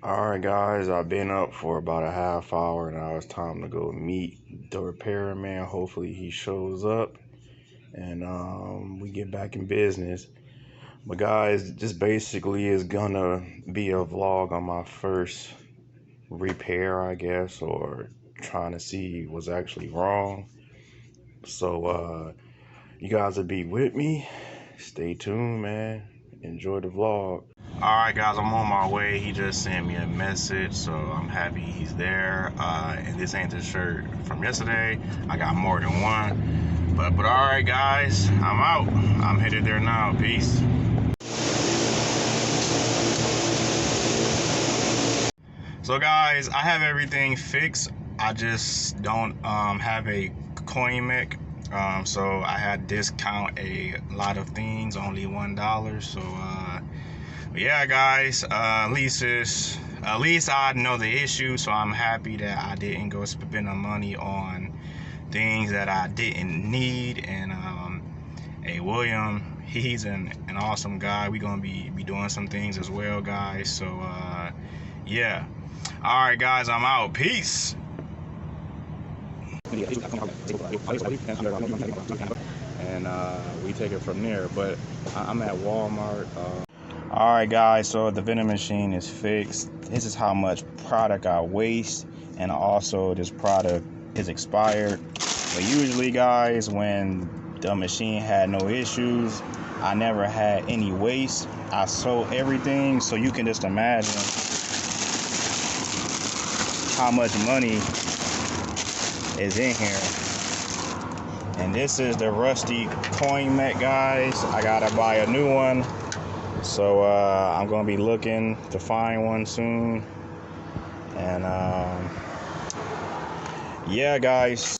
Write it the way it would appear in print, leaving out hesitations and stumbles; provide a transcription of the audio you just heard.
Alright guys, I've been up for about a half hour. Now it's time to go meet the repairman. Hopefully he shows up and we get back in business. But guys, this basically is gonna be a vlog on my first repair, I guess, or trying to see what's actually wrong. So you guys will be with me. Stay tuned, man. Enjoy the vlog. Alright guys, I'm on my way. He just sent me a message, so I'm happy he's there. And this ain't the shirt from yesterday. I got more than one. But alright guys, I'm out. I'm headed there now. Peace. So guys, I have everything fixed. I just don't have a coin mech. So I had to discount a lot of things, only $1. So yeah guys, at least I know the issue, so I'm happy that I didn't go spending money on things that I didn't need. And hey, William, he's an awesome guy. We're gonna be doing some things as well, guys. So yeah, all right guys, I'm out. Peace. And we take it from there. But I'm at Walmart. Alright guys, so the vending machine is fixed. This is how much product I waste, and also this product is expired. But usually guys, when the machine had no issues, I never had any waste. I sold everything, so you can just imagine how much money is in here. And this is the rusty coin mech, guys. I gotta buy a new one. So I'm gonna be looking to find one soon. And yeah guys.